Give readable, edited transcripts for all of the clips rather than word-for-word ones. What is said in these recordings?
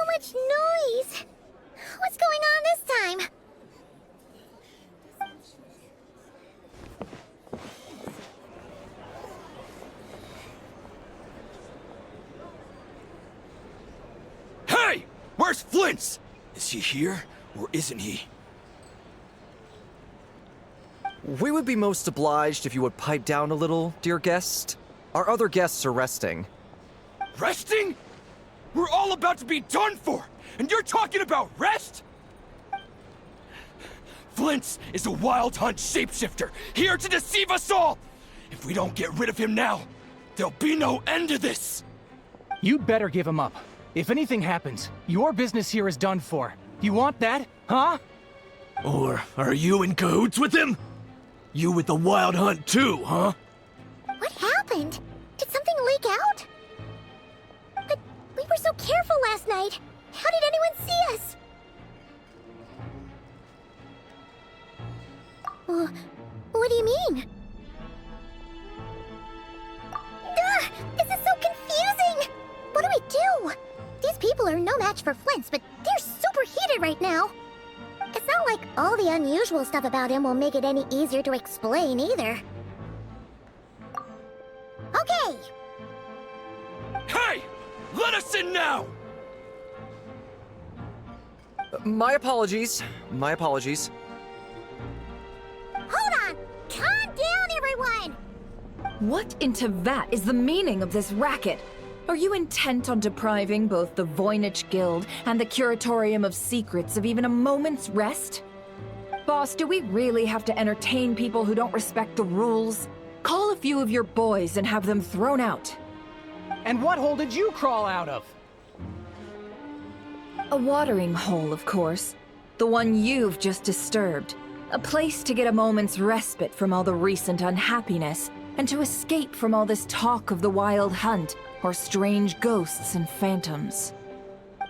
Much noise! What's going on this time? Hey! Where's Flint's? Is he here, or isn't he? We would be most obliged if you would pipe down a little, dear guest. Our other guests are resting. Resting? We're all about to be done for, and you're talking about rest? Flint's is a wild hunt shapeshifter, here to deceive us all! If we don't get rid of him now, there'll be no end to this! You better give him up. If anything happens, your business here is done for. You want that, huh? Or are you in cahoots with him? You with the wild hunt too, huh? What happened? Did something leak out? But we were so careful last night. How did anyone see us? What do you mean? This is so confusing! What do we do? These people are no match for Flint's, but they're super heated right now. It's not like all the unusual stuff about him will make it any easier to explain either. Okay! Hey! Let us in now! My apologies. My apologies. Hold on! Calm down, everyone! What in Tevat is the meaning of this racket? Are you intent on depriving both the Voynich Guild and the Curatorium of Secrets of even a moment's rest? Boss, do we really have to entertain people who don't respect the rules? Call a few of your boys and have them thrown out. And what hole did you crawl out of? A watering hole, of course. The one you've just disturbed. A place to get a moment's respite from all the recent unhappiness, and to escape from all this talk of the wild hunt, or strange ghosts and phantoms.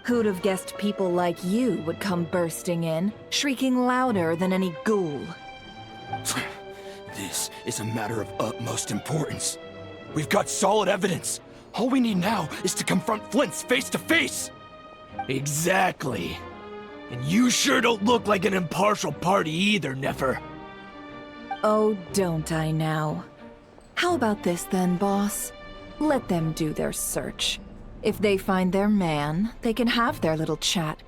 Who'd have guessed people like you would come bursting in, shrieking louder than any ghoul? This is a matter of utmost importance. We've got solid evidence. All we need now is to confront Flint's face to face. Exactly. And you sure don't look like an impartial party either, Nefer. Oh, don't I now? How about this then, boss? Let them do their search. If they find their man, they can have their little chat.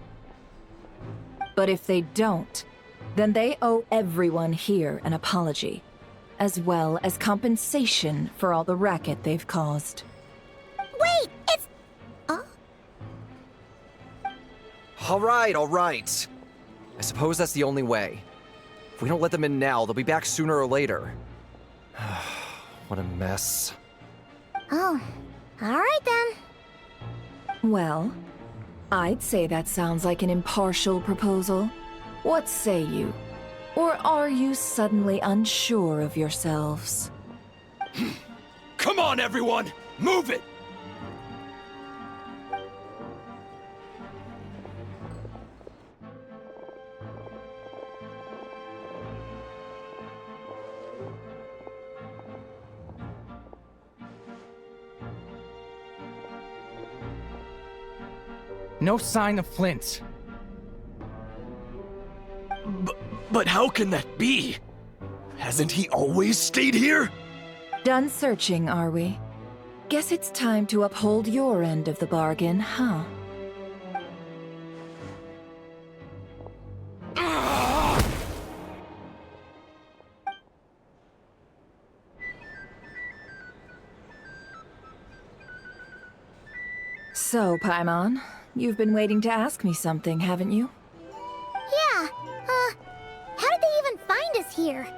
But if they don't, then they owe everyone here an apology, as well as compensation for all the racket they've caused. Wait, it's... All right. I suppose that's the only way. If we don't let them in now, they'll be back sooner or later. What a mess. Oh, alright then. Well, I'd say that sounds like an impartial proposal. What say you? Or are you suddenly unsure of yourselves? Come on, everyone! Move it! No sign of Flint's. But how can that be? Hasn't he always stayed here? Done searching, are we? Guess it's time to uphold your end of the bargain, huh? So, Paimon, you've been waiting to ask me something, haven't you? Yeah, how did they even find us here?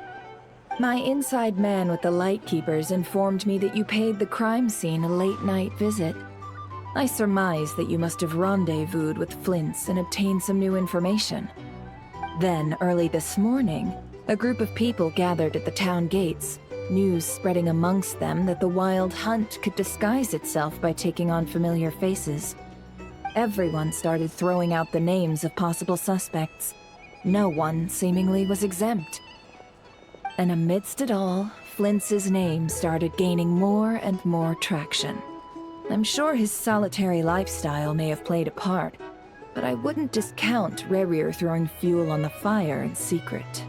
My inside man with the Lightkeepers informed me that you paid the crime scene a late-night visit. I surmise that you must have rendezvoused with Flint's and obtained some new information. Then, early this morning, a group of people gathered at the town gates, news spreading amongst them that the Wild Hunt could disguise itself by taking on familiar faces. Everyone started throwing out the names of possible suspects. No one, seemingly, was exempt. And amidst it all, Flint's name started gaining more and more traction. I'm sure his solitary lifestyle may have played a part, but I wouldn't discount Rerir throwing fuel on the fire in secret.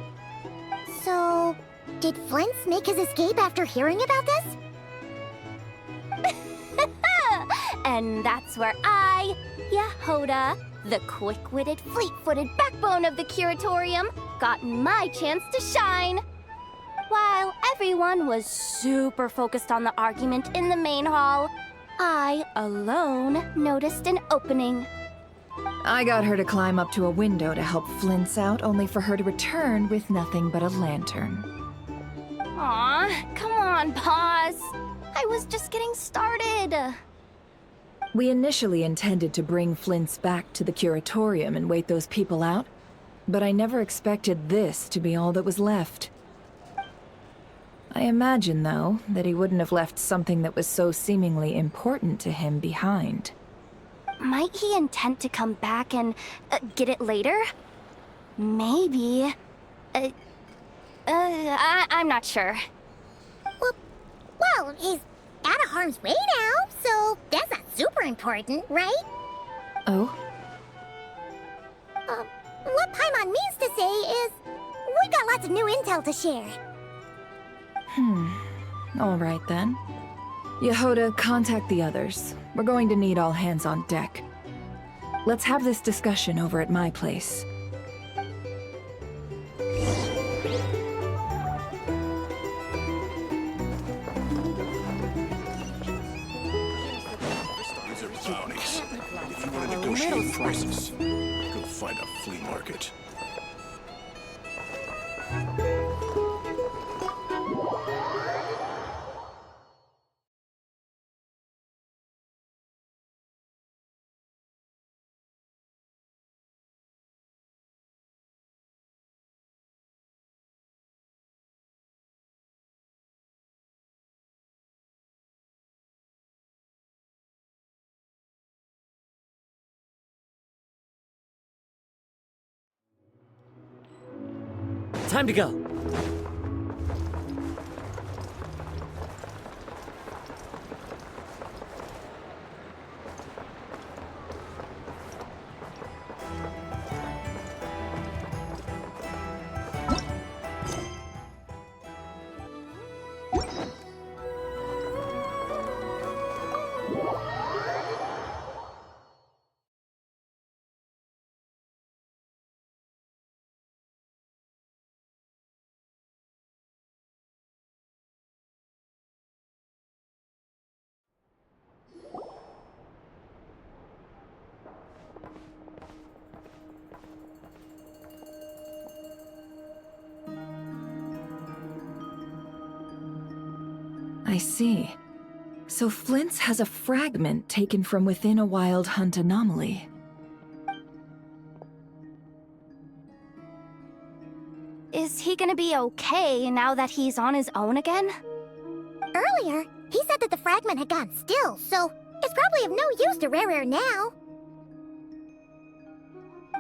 So, did Flint's make his escape after hearing about this? And that's where I, Yehoda, the quick-witted, fleet-footed backbone of the Curatorium, got my chance to shine. While everyone was super focused on the argument in the main hall, I, alone, noticed an opening. I got her to climb up to a window to help Flint's out, only for her to return with nothing but a lantern. Aw, come on, Paz. I was just getting started. We initially intended to bring Flint's back to the Curatorium and wait those people out, but I never expected this to be all that was left. I imagine, though, that he wouldn't have left something that was so seemingly important to him behind. Might he intend to come back and get it later? Maybe. I'm not sure. Well, he's out of harm's way now, so that's not super important, right? Oh? What Paimon means to say is, we got lots of new intel to share. All right then. Yehoda, contact the others. We're going to need all hands on deck. Let's have this discussion over at my place. These are bounties. If you want to negotiate prices, go find a flea market. Time to go. I see. So Flint's has a fragment taken from within a Wild Hunt anomaly. Is he gonna be okay now that he's on his own again? Earlier, he said that the fragment had gone still, so it's probably of no use to Rerir now.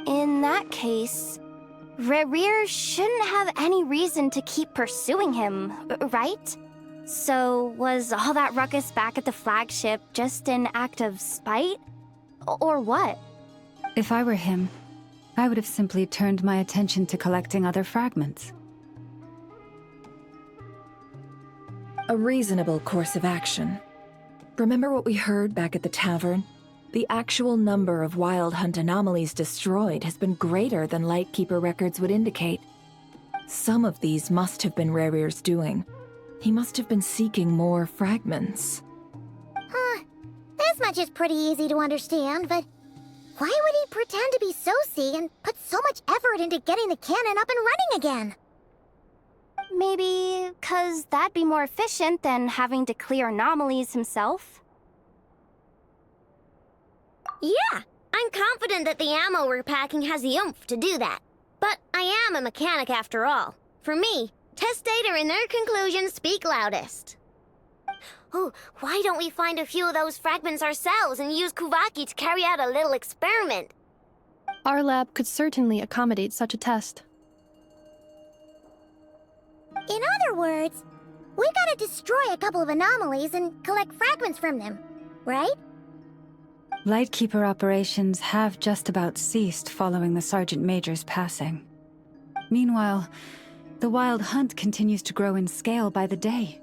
In that case, Rerir shouldn't have any reason to keep pursuing him, right? So, was all that ruckus back at the flagship just an act of spite? Or what? If I were him, I would have simply turned my attention to collecting other fragments. A reasonable course of action. Remember what we heard back at the tavern? The actual number of Wild Hunt anomalies destroyed has been greater than Lightkeeper records would indicate. Some of these must have been Rerir's doing. He must have been seeking more fragments. This much is pretty easy to understand, but why would he pretend to be Soci and put so much effort into getting the cannon up and running again? Maybe 'cause that'd be more efficient than having to clear anomalies himself? Yeah, I'm confident that the ammo we're packing has the oomph to do that. But I am a mechanic after all. For me, Test data and their conclusions speak loudest. Ooh, why don't we find a few of those fragments ourselves and use Kuvaki to carry out a little experiment? Our lab could certainly accommodate such a test. In other words, we gotta destroy a couple of anomalies and collect fragments from them, right? Lightkeeper operations have just about ceased following the Sergeant Major's passing. Meanwhile, the Wild Hunt continues to grow in scale by the day.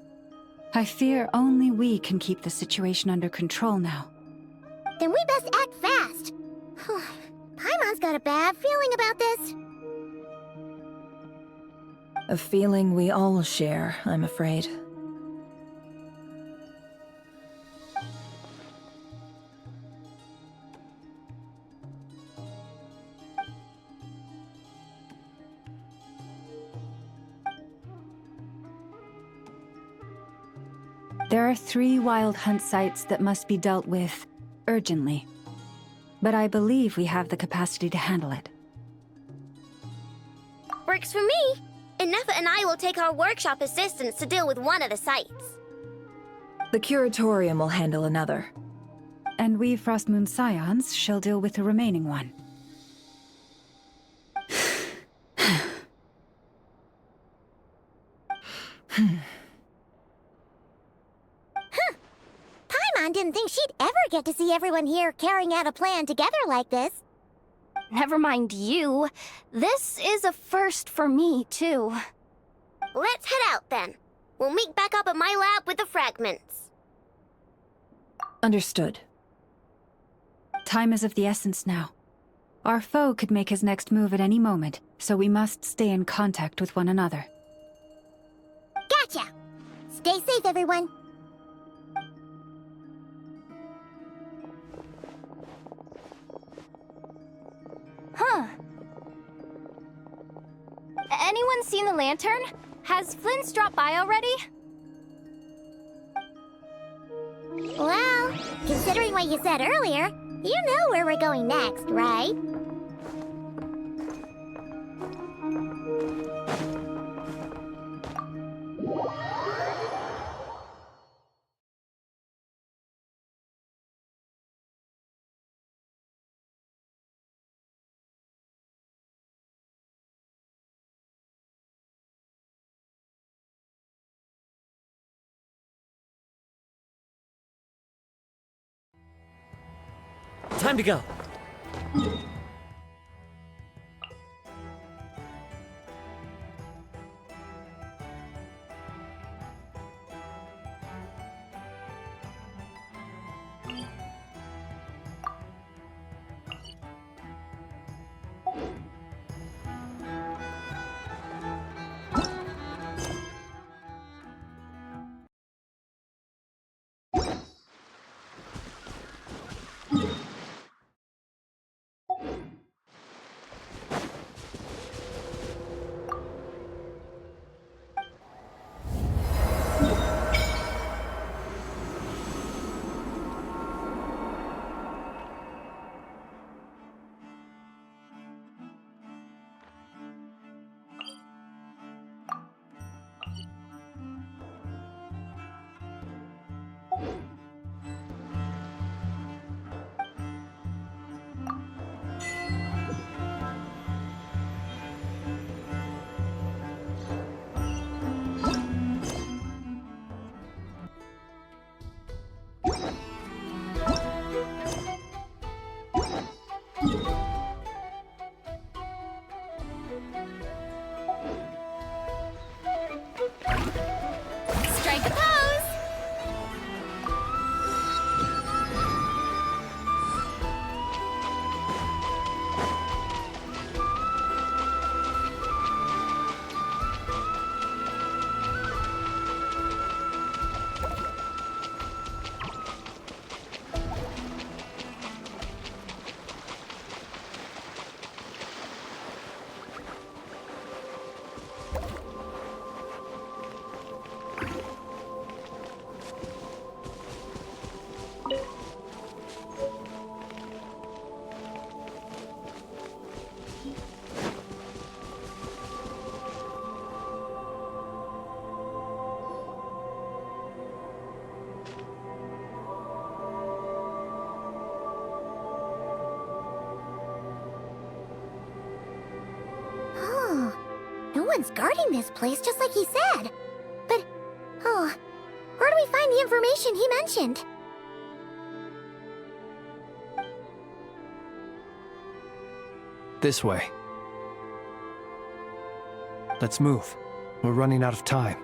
I fear only we can keep the situation under control now. Then we best act fast. Paimon's got a bad feeling about this. A feeling we all share, I'm afraid. There are 3 Wild Hunt sites that must be dealt with urgently. But I believe we have the capacity to handle it. Works for me. Ineffa and I will take our workshop assistants to deal with one of the sites. The Curatorium will handle another. And we Frostmoon Scions shall deal with the remaining one. Paimon didn't think she'd ever get to see everyone here carrying out a plan together like this. Never mind you. This is a first for me, too. Let's head out then. We'll meet back up at my lab with the fragments. Understood. Time is of the essence now. Our foe could make his next move at any moment, so we must stay in contact with one another. Gotcha! Stay safe, everyone. Huh. Anyone seen the lantern? Has Flint's dropped by already? Well, considering what you said earlier, you know where we're going next, right? Time to go. Someone's guarding this place just like he said. But, oh, where do we find the information he mentioned? This way. Let's move. We're running out of time.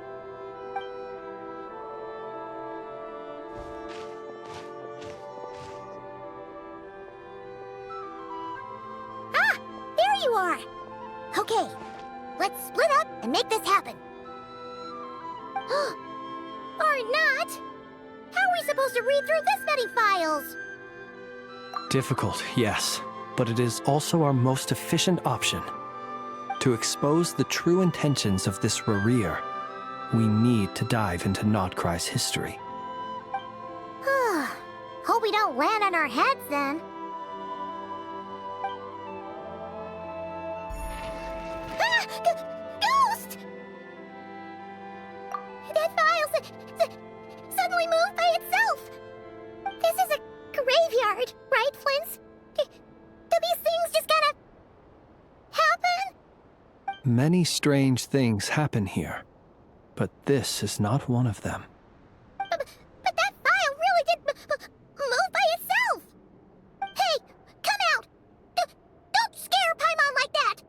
Ah! There you are! Okay, let's split up and make this happen. Or not! How are we supposed to read through this many files? Difficult, yes, but it is also our most efficient option. To expose the true intentions of this Rereer, we need to dive into Notcry's history. Hope we don't land on our heads then. Ah! Ghost! That file suddenly moved by itself! This is a graveyard, right, Flint? Do these things just gotta happen? Many strange things happen here, but this is not one of them. But that file really did move by itself! Hey, come out! Don't scare Paimon like that!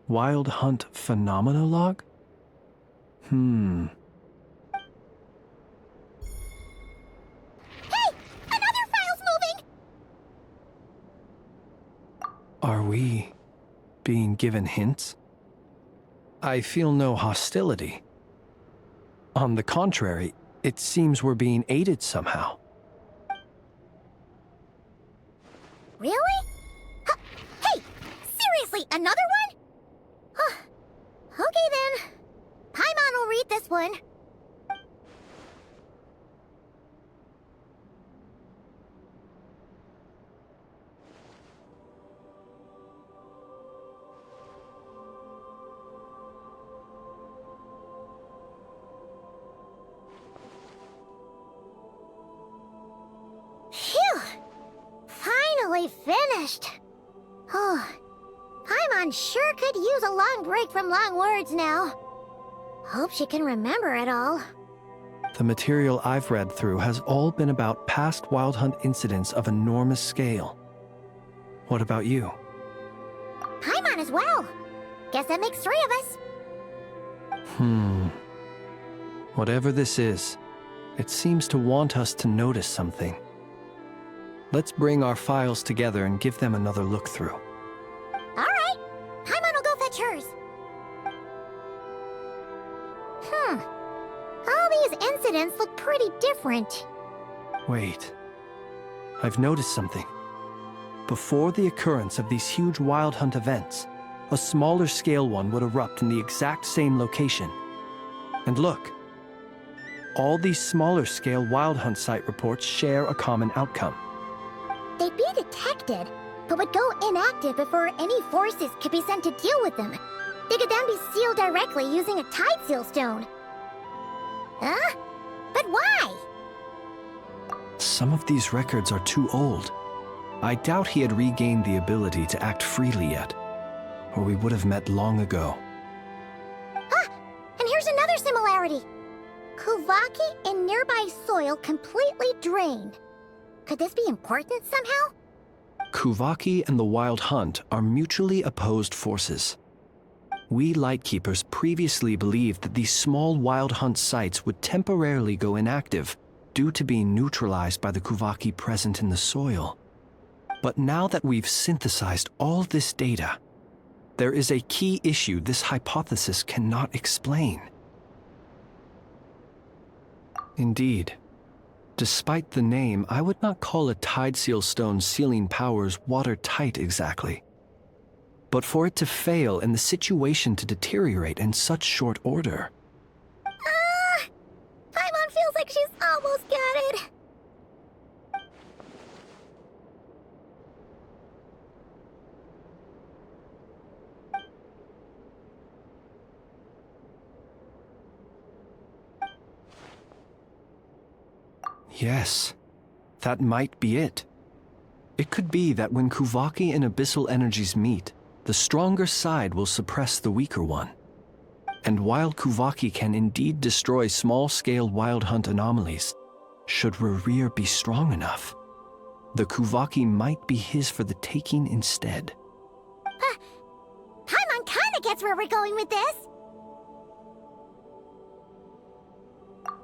Wild Hunt Phenomenologue? Hey! Another file's moving! Are we being given hints? I feel no hostility. On the contrary, it seems we're being aided somehow. Really? Hey! Seriously, another one? Okay then. Paimon will read this one. Phew! Finally finished. Oh, Paimon sure could use a long break from long words now. Hope she can remember it all. The material I've read through has all been about past Wild Hunt incidents of enormous scale. What about you? Paimon as well. Guess that makes 3 of us. Whatever this is, it seems to want us to notice something. Let's bring our files together and give them another look through. All right. Paimon will go fetch hers. All these incidents look pretty different. Wait. I've noticed something. Before the occurrence of these huge Wild Hunt events, a smaller scale one would erupt in the exact same location. And look. All these smaller scale Wild Hunt site reports share a common outcome. They'd be detected, but would go inactive before any forces could be sent to deal with them. They could then be sealed directly using a tide seal stone. Huh? But why? Some of these records are too old. I doubt he had regained the ability to act freely yet, or we would have met long ago. Ah! And here's another similarity. Kuvaki in nearby soil completely drained. Could this be important somehow? Kuvaki and the Wild Hunt are mutually opposed forces. We Lightkeepers previously believed that these small Wild Hunt sites would temporarily go inactive due to being neutralized by the Kuvaki present in the soil. But now that we've synthesized all this data, there is a key issue this hypothesis cannot explain. Indeed. Despite the name, I would not call a tide seal stone's sealing powers watertight exactly. But for it to fail and the situation to deteriorate in such short order. Paimon feels like she's almost got it. Yes, that might be it. It could be that when Kuvaki and abyssal energies meet, the stronger side will suppress the weaker one. And while Kuvaki can indeed destroy small-scale wild hunt anomalies, should Rerir be strong enough, the Kuvaki might be his for the taking instead. Paimon kinda gets where we're going with this.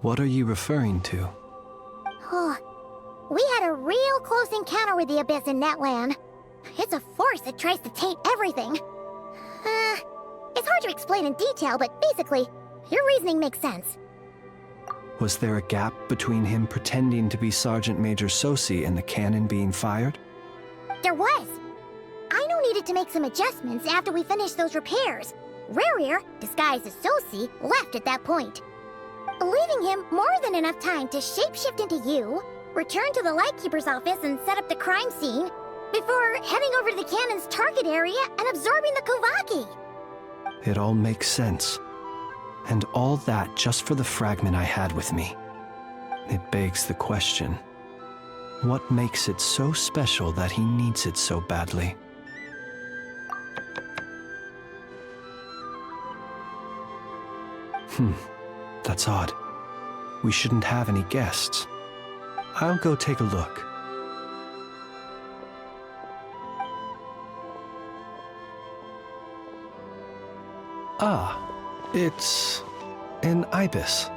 What are you referring to? Oh, we had a real close encounter with the Abyss in Netland. It's a force that tries to taint everything. It's hard to explain in detail, but basically, your reasoning makes sense. Was there a gap between him pretending to be Sergeant Major Sosi and the cannon being fired? There was. Aino needed to make some adjustments after we finished those repairs. Rerir, disguised as Sosi, left at that point, leaving him more than enough time to shapeshift into you, return to the Lightkeeper's office and set up the crime scene, before heading over to the cannon's target area and absorbing the Kuvaki. It all makes sense. And all that just for the fragment I had with me. It begs the question, what makes it so special that he needs it so badly? That's odd. We shouldn't have any guests. I'll go take a look. Ah, it's an ibis.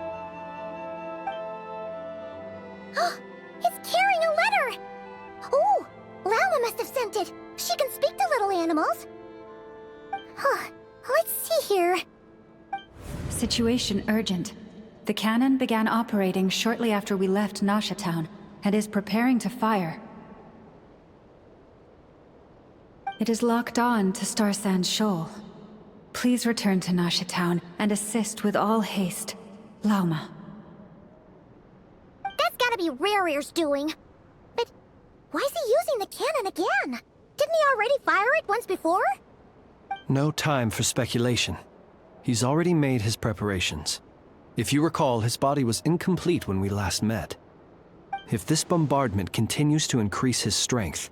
It's carrying a letter! Oh, Lala must have sent it. She can speak to little animals. Let's see here. Situation urgent. The cannon began operating shortly after we left Nasha Town and is preparing to fire. It is locked on to Star Sand Shoal. Please return to Nasha Town and assist with all haste. Lauma. That's gotta be Rerir's doing. But why is he using the cannon again? Didn't he already fire it once before? No time for speculation. He's already made his preparations. If you recall, his body was incomplete when we last met. If this bombardment continues to increase his strength,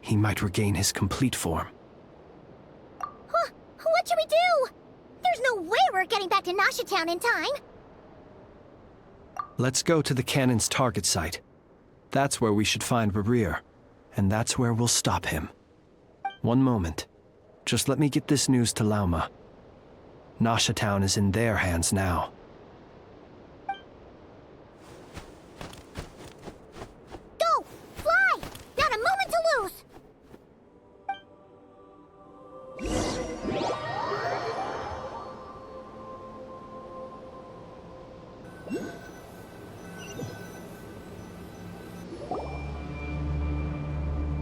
he might regain his complete form. What should we do? There's no way we're getting back to Nasha Town in time. Let's go to the cannon's target site. That's where we should find Rerir, and that's where we'll stop him. One moment. Just let me get this news to Lauma. Nasha Town is in their hands now. Go! Fly! Not a moment to lose!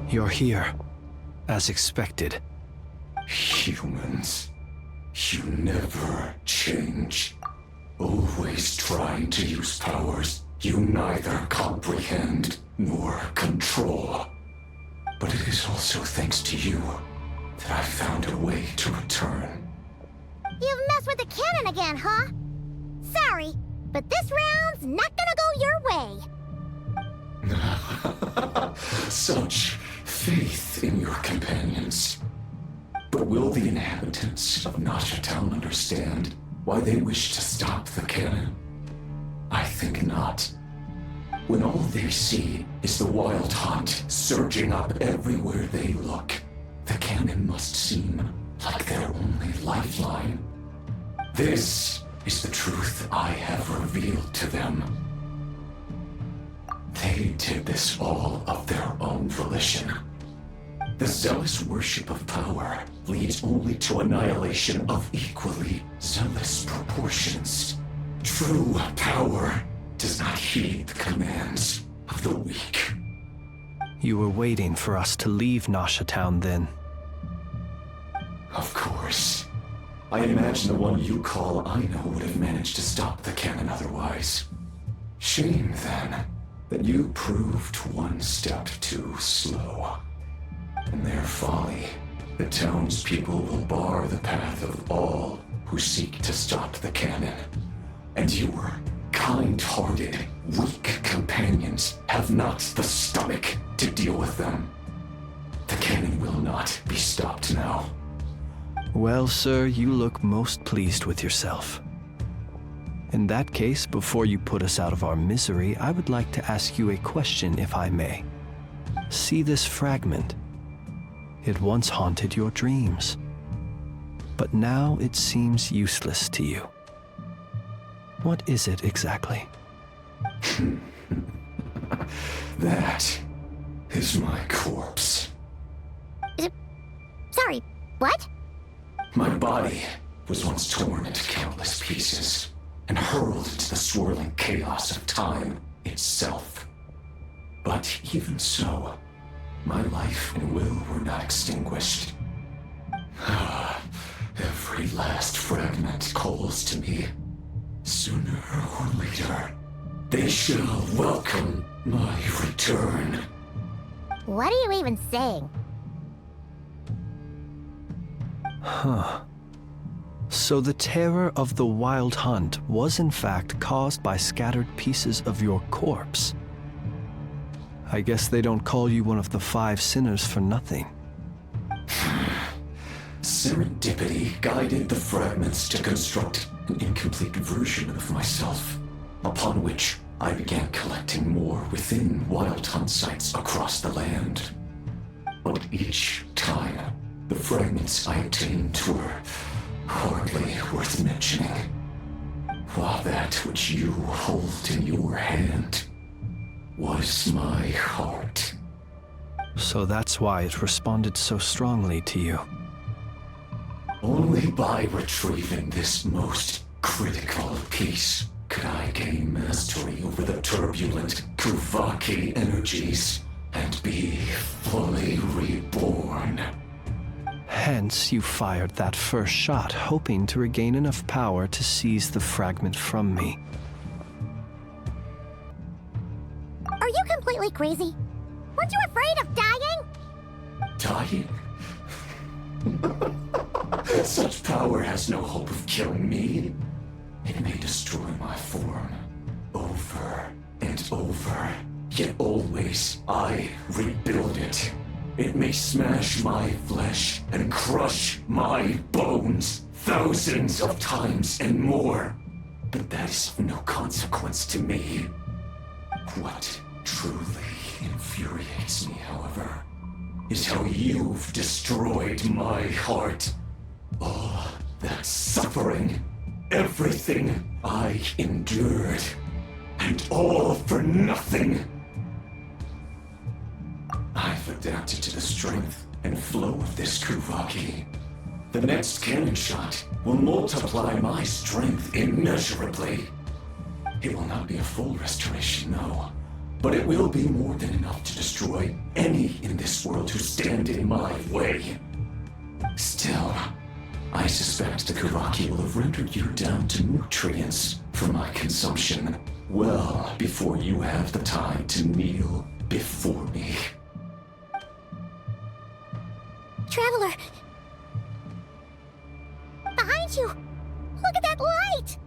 You're here, as expected. Humans, you never change. Always trying to use powers you neither comprehend nor control. But it is also thanks to you that I found a way to return. You've messed with the cannon again, huh? Sorry, but this round's not gonna go your way. Such faith in your companions. But will the inhabitants of Nasha Town understand why they wish to stop the cannon? I think not. When all they see is the wild hunt surging up everywhere they look, the cannon must seem like their only lifeline. This is the truth I have revealed to them. They did this all of their own volition. The zealous worship of power leads only to annihilation of equally zealous proportions. True power does not heed the commands of the weak. You were waiting for us to leave Nasha Town then? Of course. I imagine the one you call Aino would have managed to stop the cannon otherwise. Shame, then, that you proved one step too slow. In their folly, the townspeople will bar the path of all who seek to stop the cannon. And you were kind-hearted Weak companions have not the stomach to deal with them. The cannon will not be stopped now. Well, sir, you look most pleased with yourself. In that case, before you put us out of our misery, I would like to ask you a question, if I may. See this fragment? It once haunted your dreams, but now it seems useless to you. What is it exactly? That is my corpse. Sorry, what? My body was once torn into countless pieces and hurled into the swirling chaos of time itself. But even so, my life and will were not extinguished. Every last fragment calls to me. Sooner or later, they shall welcome my return. What are you even saying? Huh. So the terror of the Wild Hunt was in fact caused by scattered pieces of your corpse. I guess they don't call you one of the 5 sinners for nothing. Serendipity guided the fragments to construct an incomplete version of myself, upon which I began collecting more within Wild Hunt sites across the land. But each time, the fragments I obtained were hardly worth mentioning, while that which you hold in your hand was my heart. So that's why it responded so strongly to you. Only by retrieving this most critical piece could I gain mastery over the turbulent Kuvaki energies and be fully reborn. Hence, you fired that first shot, hoping to regain enough power to seize the fragment from me. Are you completely crazy? Weren't you afraid of dying? Dying? Such power has no hope of killing me. It may destroy my form over and over, yet always I rebuild it. It may smash my flesh and crush my bones thousands of times and more, but that is of no consequence to me. What truly infuriates me, however, is how you've destroyed my heart. All that suffering, everything I endured, and all for nothing. I've adapted to the strength and flow of this Kuvaki. The next cannon shot will multiply my strength immeasurably. It will not be a full restoration, no, but it will be more than enough to destroy any in this world who stand in my way. Still, I suspect the Kuvaki will have rendered you down to nutrients for my consumption well before you have the time to kneel before me. Traveler! Behind you! Look at that light!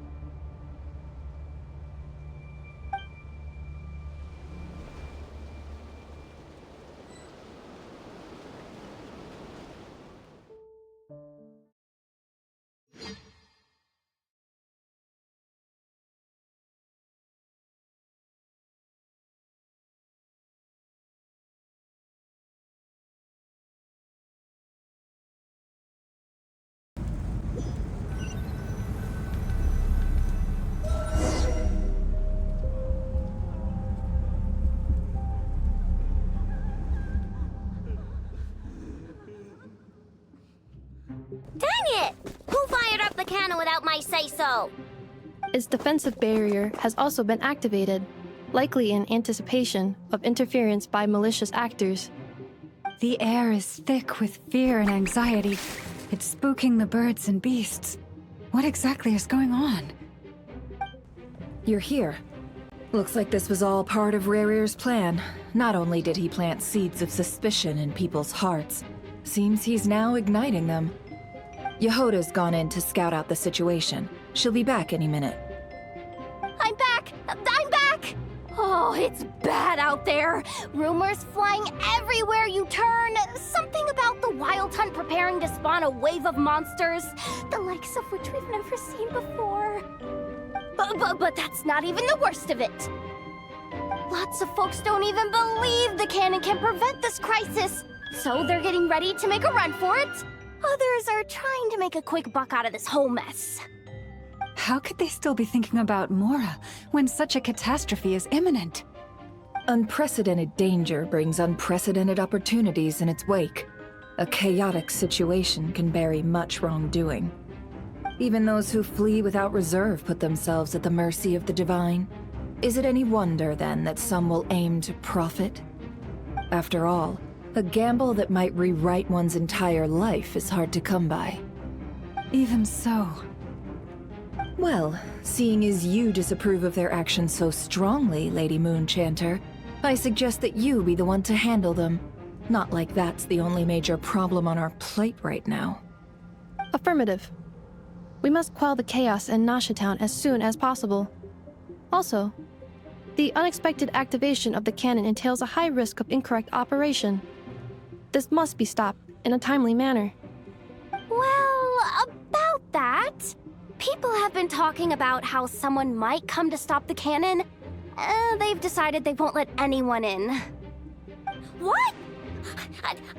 Dang it! Who fired up the cannon without my say-so? Its defensive barrier has also been activated, likely in anticipation of interference by malicious actors. The air is thick with fear and anxiety. It's spooking the birds and beasts. What exactly is going on? You're here. Looks like this was all part of Rarir's plan. Not only did he plant seeds of suspicion in people's hearts, seems he's now igniting them. Yehoda's gone in to scout out the situation. She'll be back any minute. I'm back! I'm back! Oh, it's bad out there. Rumors flying everywhere you turn. Something about the Wild Hunt preparing to spawn a wave of monsters, the likes of which we've never seen before. But that's not even the worst of it. Lots of folks don't even believe the cannon can prevent this crisis, so they're getting ready to make a run for it. Others are trying to make a quick buck out of this whole mess. How could they still be thinking about Mora when such a catastrophe is imminent? Unprecedented danger brings unprecedented opportunities in its wake. A chaotic situation can bury much wrongdoing. Even those who flee without reserve put themselves at the mercy of the divine. Is it any wonder, then, that some will aim to profit? After all, a gamble that might rewrite one's entire life is hard to come by. Even so. Well, seeing as you disapprove of their actions so strongly, Lady Moonchanter, I suggest that you be the one to handle them. Not like that's the only major problem on our plate right now. Affirmative. We must quell the chaos in Nasha Town as soon as possible. Also, the unexpected activation of the cannon entails a high risk of incorrect operation. This must be stopped in a timely manner. Well, about that, people have been talking about how someone might come to stop the cannon. They've decided they won't let anyone in. What?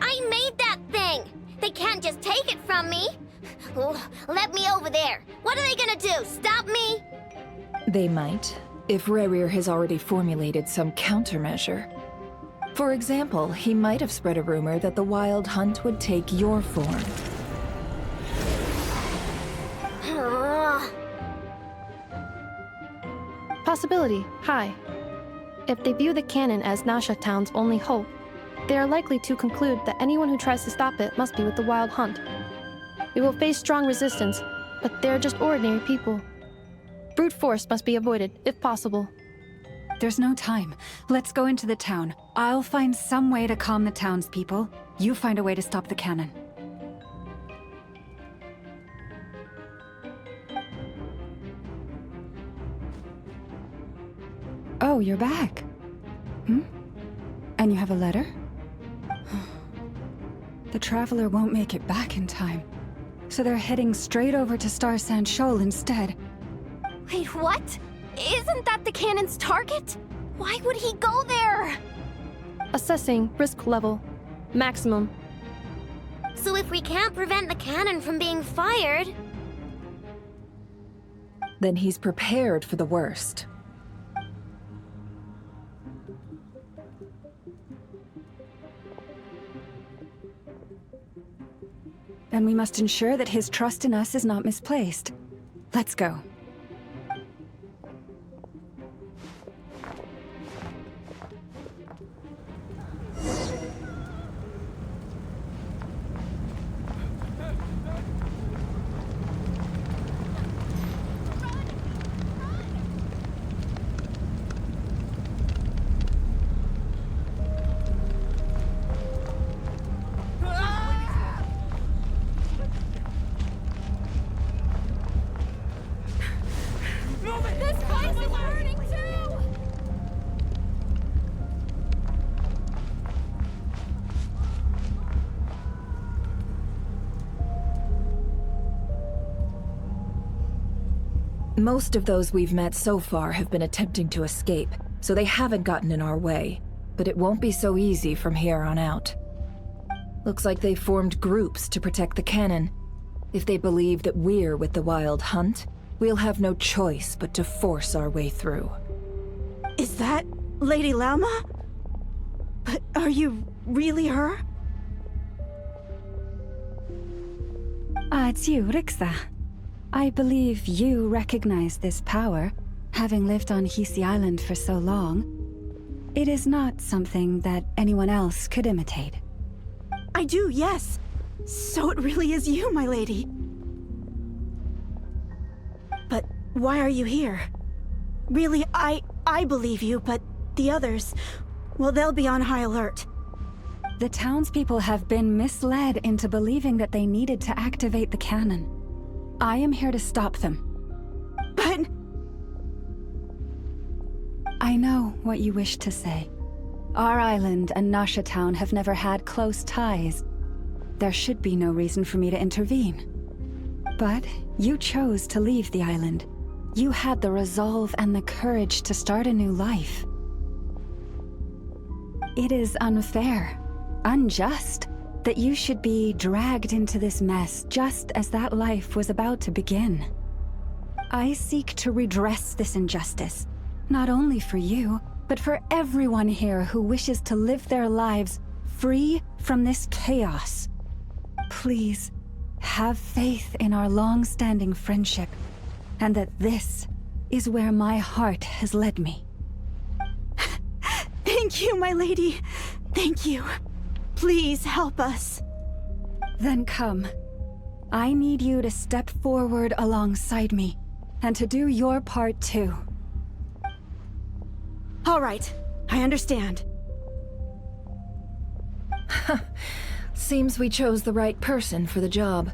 I made that thing! They can't just take it from me! Let me over there! What are they gonna do, stop me? They might, if Rerir has already formulated some countermeasure. For example, he might have spread a rumor that the Wild Hunt would take your form. Possibility, high. If they view the cannon as Nasha Town's only hope, they are likely to conclude that anyone who tries to stop it must be with the Wild Hunt. We will face strong resistance, but they're just ordinary people. Brute force must be avoided, if possible. There's no time. Let's go into the town. I'll find some way to calm the townspeople. You find a way to stop the cannon. Oh, you're back. And you have a letter? The Traveler won't make it back in time. So they're heading straight over to Star Sand Shoal instead. Wait, what? Isn't that the cannon's target? Why would he go there? Assessing risk level. Maximum. So if we can't prevent the cannon from being fired... Then he's prepared for the worst. Then we must ensure that his trust in us is not misplaced. Let's go. Most of those we've met so far have been attempting to escape, so they haven't gotten in our way. But it won't be so easy from here on out. Looks like they formed groups to protect the cannon. If they believe that we're with the Wild Hunt, we'll have no choice but to force our way through. Is that Lady Lauma? But are you really her? It's you, Rixa. I believe you recognize this power, having lived on Hisi Island for so long. It is not something that anyone else could imitate. I do, yes. So it really is you, my lady. But why are you here? Really, I believe you, but the others, well, they'll be on high alert. The townspeople have been misled into believing that they needed to activate the cannon. I am here to stop them. But... I I know what you wish to say. Our island and Nasha Town have never had close ties. There should be no reason for me to intervene. But you chose to leave the island. You had the resolve and the courage to start a new life. It is unfair, unjust, that you should be dragged into this mess just as that life was about to begin. I seek to redress this injustice, not only for you, but for everyone here who wishes to live their lives free from this chaos. Please, have faith in our long-standing friendship, and that this is where my heart has led me. Thank you, my lady. Thank you. Please help us. Then come. I need you to step forward alongside me, and to do your part too. All right, I understand. Seems we chose the right person for the job.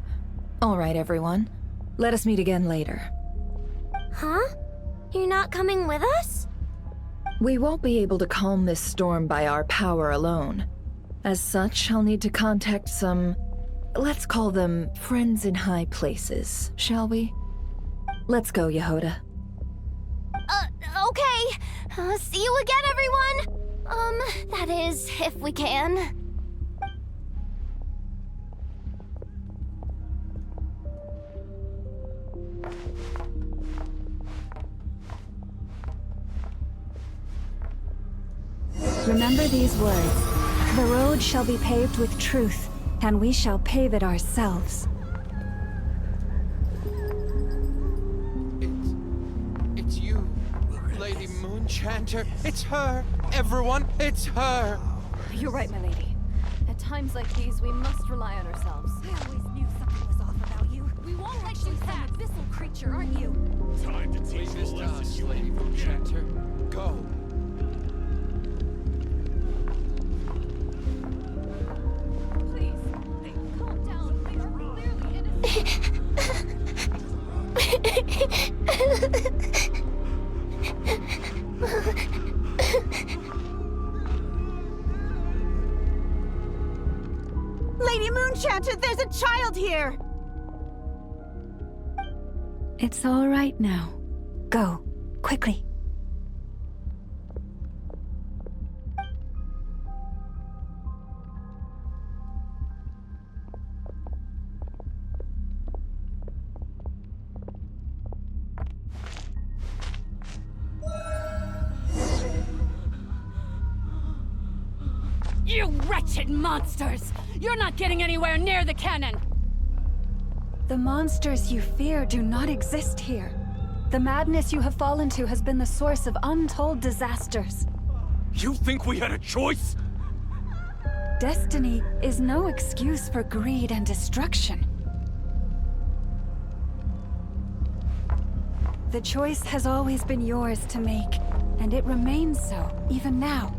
All right, everyone. Let us meet again later. Huh? You're not coming with us? We won't be able to calm this storm by our power alone. As such, I'll need to contact some... let's call them friends in high places, shall we? Let's go, Yehoda. Okay. See you again, everyone! That is, if we can. Remember these words. The road shall be paved with truth, and we shall pave it ourselves. It's you, Lady Moonchanter. It's her. Everyone, it's her. You're right, my lady. At times like these, we must rely on ourselves. I always knew something was off about you. We won't let you pass. Some abyssal creature, aren't you? Time to teach this to us, Lady Moonchanter. Go. Lady Moonchanter, there's a child here! It's all right now. Go, quickly. You wretched monsters! You're not getting anywhere near the cannon! The monsters you fear do not exist here. The madness you have fallen to has been the source of untold disasters. You think we had a choice? Destiny is no excuse for greed and destruction. The choice has always been yours to make, and it remains so, even now.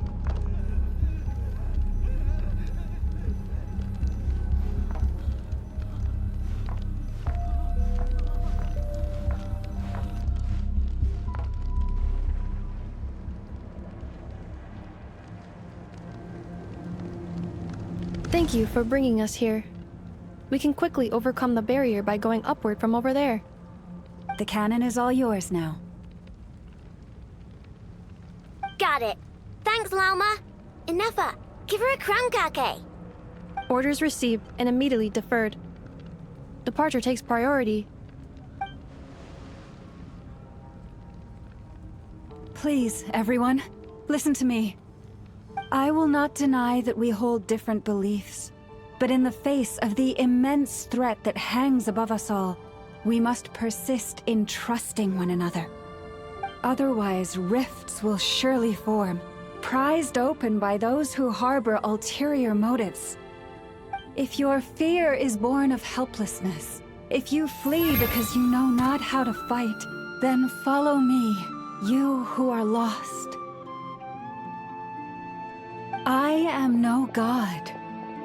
Thank you for bringing us here. We can quickly overcome the barrier by going upward from over there. The cannon is all yours now. Got it. Thanks, Lauma. Inefa, give her a krankake. Orders received and immediately deferred. Departure takes priority. Please, everyone, listen to me. I will not deny that we hold different beliefs, but in the face of the immense threat that hangs above us all, we must persist in trusting one another. Otherwise, rifts will surely form, prized open by those who harbor ulterior motives. If your fear is born of helplessness, if you flee because you know not how to fight, then follow me, you who are lost. I am no god,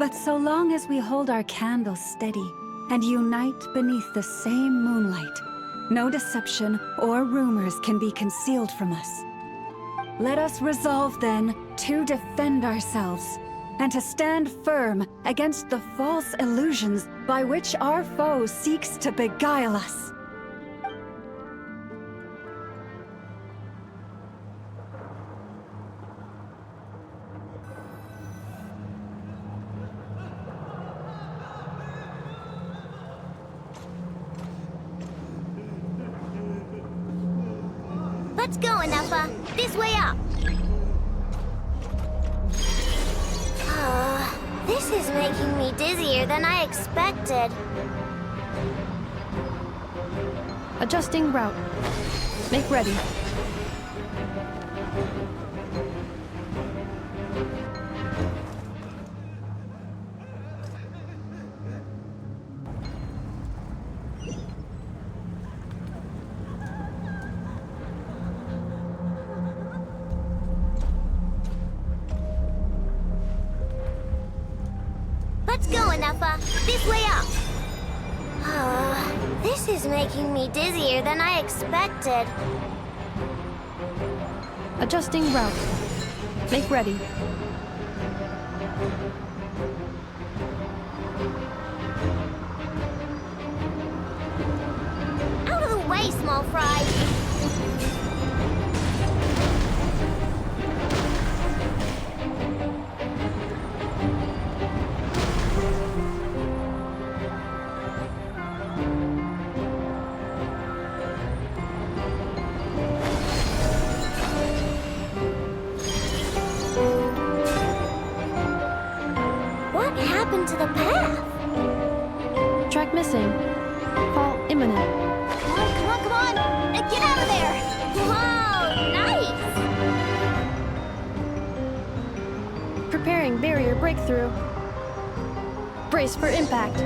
but so long as we hold our candles steady and unite beneath the same moonlight, no deception or rumors can be concealed from us. Let us resolve then to defend ourselves and to stand firm against the false illusions by which our foe seeks to beguile us. Let's go, Anafa. This way up. This is making me dizzier than I expected. Adjusting route. Make ready. Let's go, Anafa. This way up. This is making me dizzier than I expected. Adjusting route. Make ready. Out of the way, small fry. What happened to the path? Track missing. Fall imminent. Come on, come on, come on! Get out of there! Whoa, nice! Preparing barrier breakthrough. Brace for impact.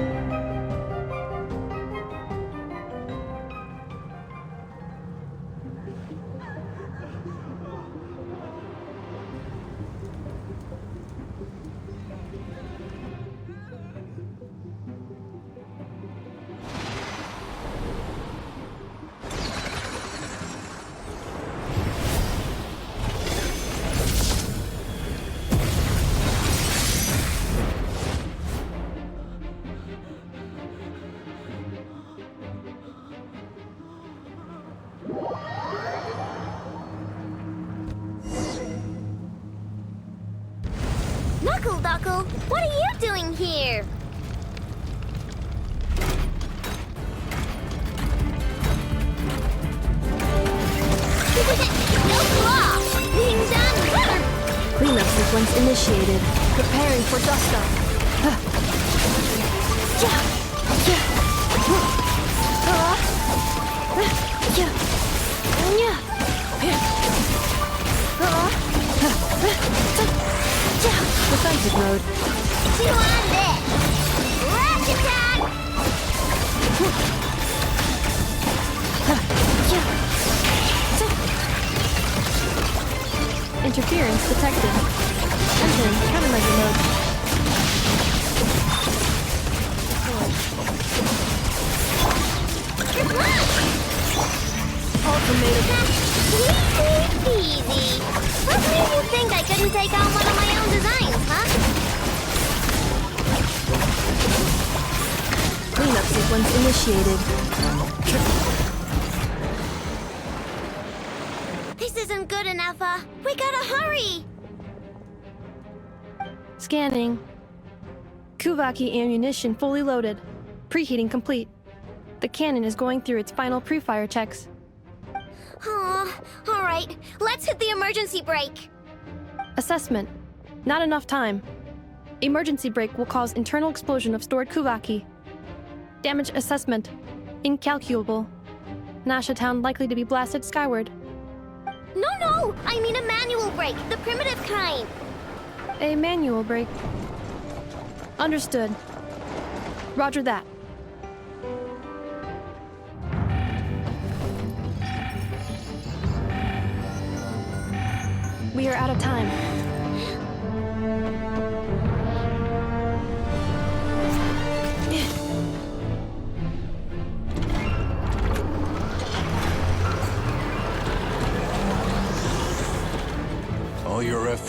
Knuckle-Duckle, what are you doing here? No claw! Being done! Cleanup sequence initiated. Preparing for dust-up. Defensive mode. Two on this! Rush attack! Interference detected. Entering countermeasure mode. Ultimatum. Easy. What made you think I couldn't take on one of my own designs, huh? Cleanup sequence initiated. This isn't good enough, we gotta hurry! Scanning. Kuvaki ammunition fully loaded. Preheating complete. The cannon is going through its final pre-fire checks. Alright, let's hit the emergency brake. Assessment. Not enough time. Emergency brake will cause internal explosion of stored Kuvaki. Damage assessment. Incalculable. Nasha Town likely to be blasted skyward. No! I mean a manual brake, the primitive kind. A manual brake. Understood. Roger that. We are out of time.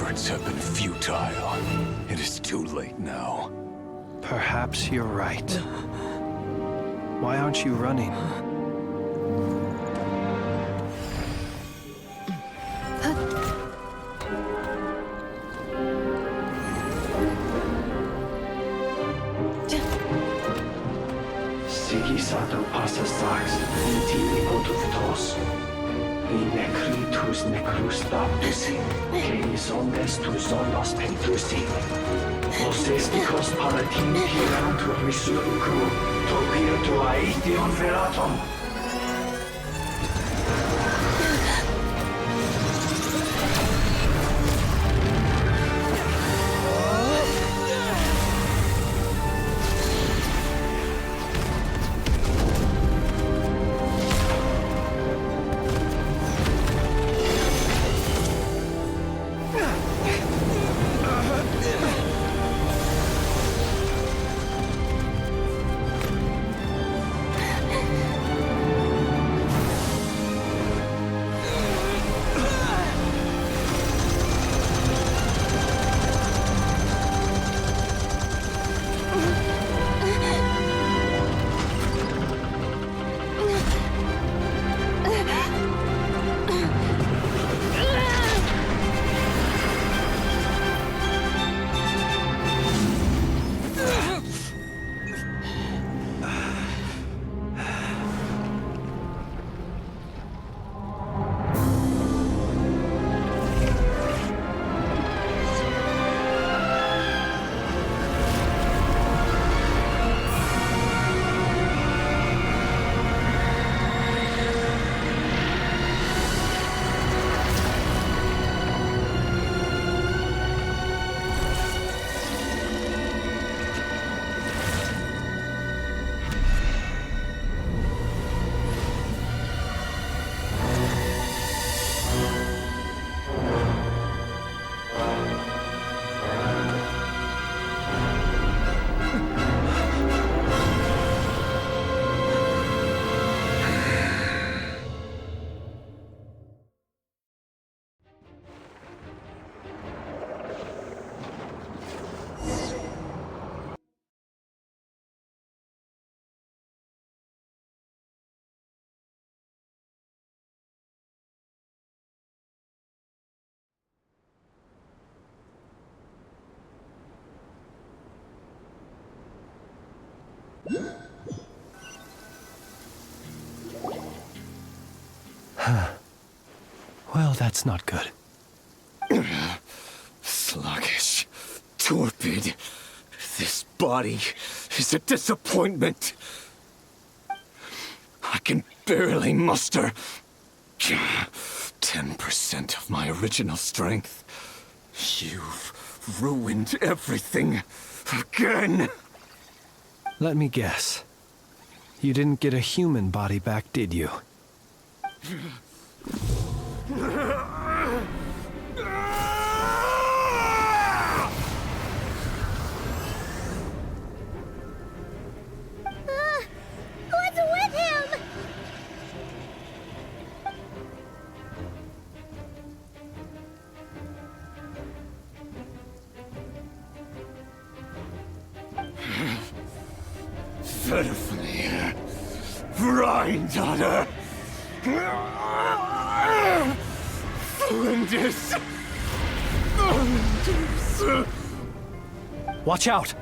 efforts have been futile. It is too late now. Perhaps you're right. Why aren't you running? Sigisato passa sax, intimi potuftos. I necritus necrus baptusi, cenis omnes tu zonos pentusi. Os esticos palatin pirantur misuricum, topir aetion veratum. Well, that's not good. Sluggish. Torpid. This body is a disappointment. I can barely muster 10% of my original strength. You've ruined everything again. Let me guess. You didn't get a human body back, did you? What's with him? Pitifully, granddaughter. Flinders. Watch out!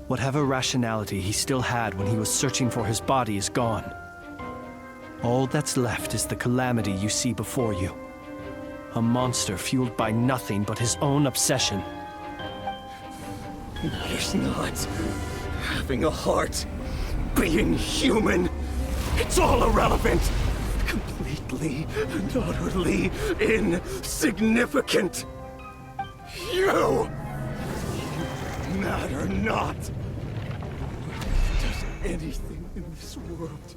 Whatever rationality he still had when he was searching for his body is gone. All that's left is the calamity you see before you. A monster fueled by nothing but his own obsession. Matters not. Having a heart. Being human. It's all irrelevant. Completely and utterly insignificant. You matter not. Does anything in this world.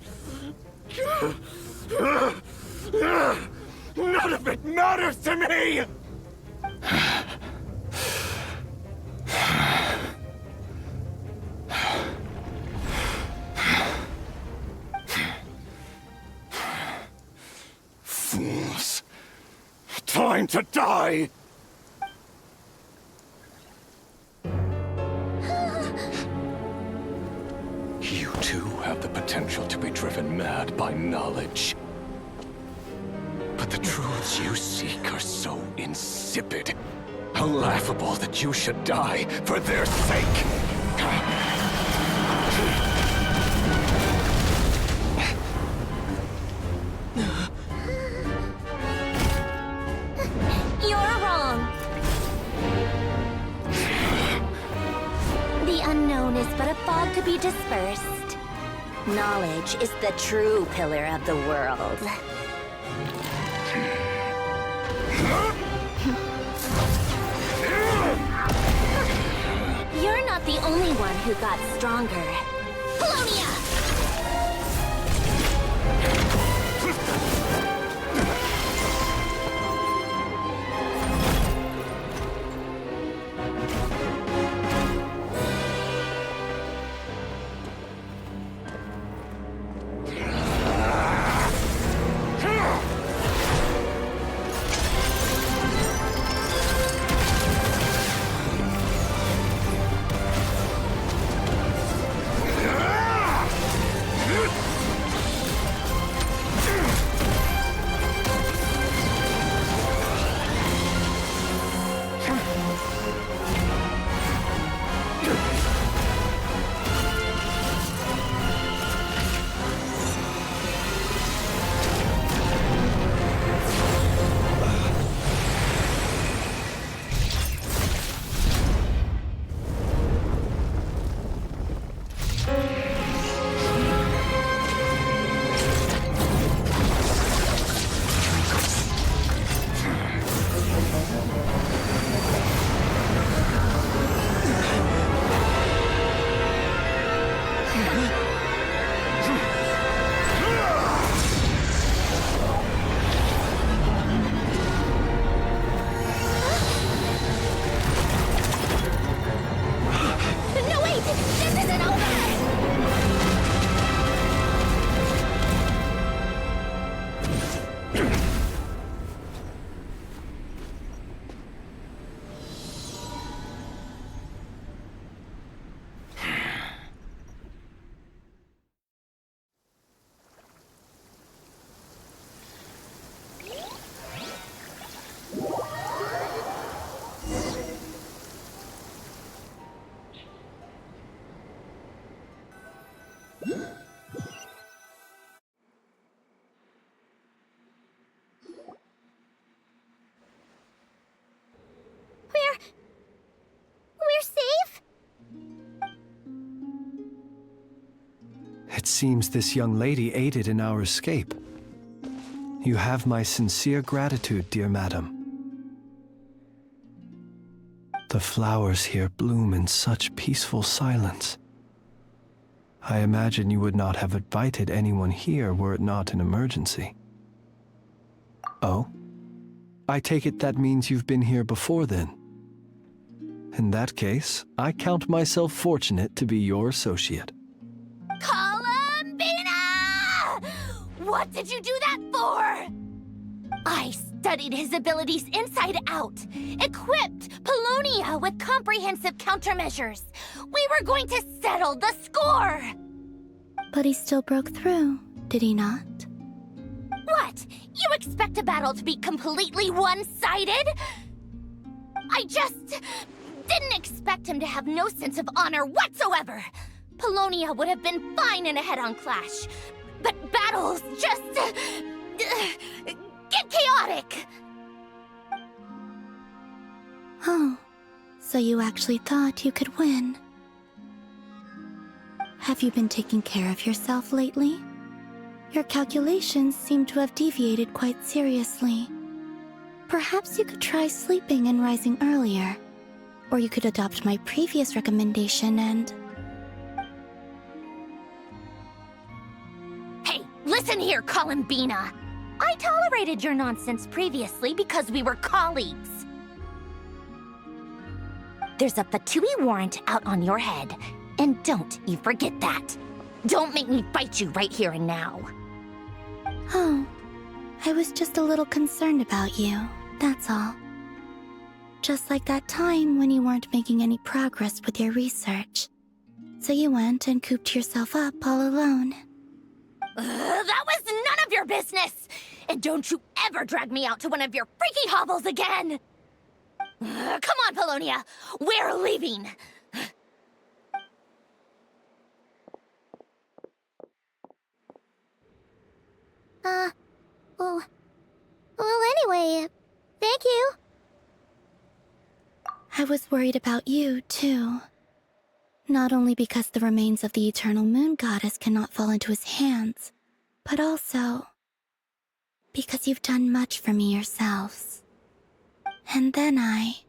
None of it matters to me! Fools. Time to die! You too have the potential to be driven mad by knowledge. But the truths you seek are so insipid. How laughable that you should die for their sake. You're wrong. The unknown is but a fog to be dispersed. Knowledge is the true pillar of the world. You're not the only one who got stronger. Polonia! We're safe? It seems this young lady aided in our escape. You have my sincere gratitude, dear madam. The flowers here bloom in such peaceful silence. I imagine you would not have invited anyone here were it not an emergency. Oh? I take it that means you've been here before then. In that case, I count myself fortunate to be your associate. Columbina! What did you do that for? I studied his abilities inside out, equipped Polonia with comprehensive countermeasures. We were going to settle the score! But he still broke through, did he not? What? You expect a battle to be completely one-sided? I just didn't expect him to have no sense of honor whatsoever. Polonia would have been fine in a head-on clash, but battles just get chaotic. Oh, so you actually thought you could win. Have you been taking care of yourself lately? Your calculations seem to have deviated quite seriously. Perhaps you could try sleeping and rising earlier. Or you could adopt my previous recommendation and... Hey, listen here, Columbina! I tolerated your nonsense previously because we were colleagues. There's a Fatui warrant out on your head, and don't you forget that. Don't make me fight you right here and now. Oh, I was just a little concerned about you, that's all. Just like that time when you weren't making any progress with your research. So you went and cooped yourself up all alone. That was none of your business! And don't you ever drag me out to one of your freaky hovels again! Come on, Polonia! We're leaving! Well, anyway, thank you. I was worried about you, too. Not only because the remains of the eternal moon goddess cannot fall into his hands, but also because you've done much for me yourselves. And then I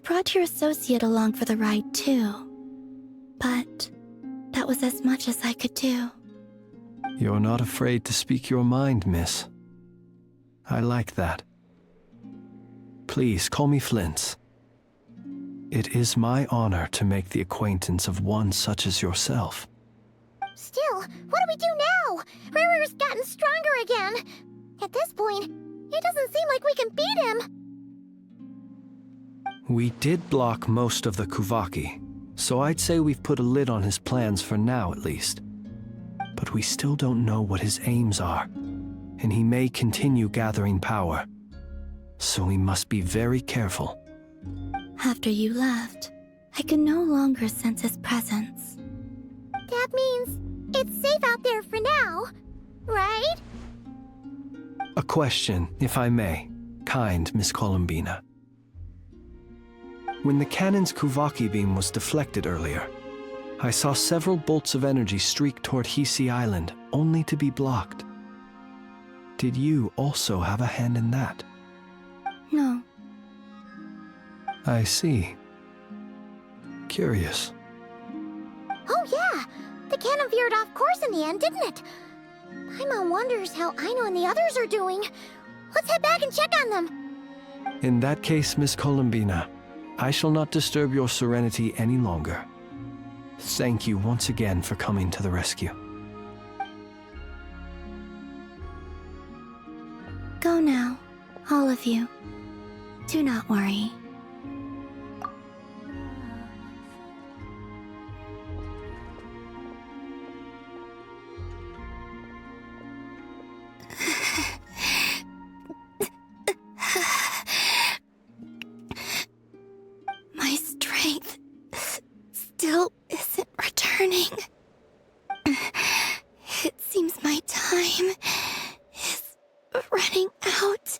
brought your associate along for the ride, too. But that was as much as I could do. You're not afraid to speak your mind, miss. I like that. Please, call me Flint. It is my honor to make the acquaintance of one such as yourself. Still, what do we do now? Rirer's gotten stronger again. At this point, it doesn't seem like we can beat him. We did block most of the Kuvaki, so I'd say we've put a lid on his plans for now at least. But we still don't know what his aims are, and he may continue gathering power. So we must be very careful. After you left, I could no longer sense his presence. That means it's safe out there for now, right? A question, if I may, kind Miss Columbina. When the cannon's Kuvaki beam was deflected earlier, I saw several bolts of energy streak toward Hisi Island, only to be blocked. Did you also have a hand in that? No. I see. Curious. Oh yeah! The cannon veered off course in the end, didn't it? Paimon wonders how Aino and the others are doing. Let's head back and check on them. In that case, Miss Columbina, I shall not disturb your serenity any longer. Thank you once again for coming to the rescue. Go now, all of you. Do not worry. My strength still isn't returning. It seems my time is running out.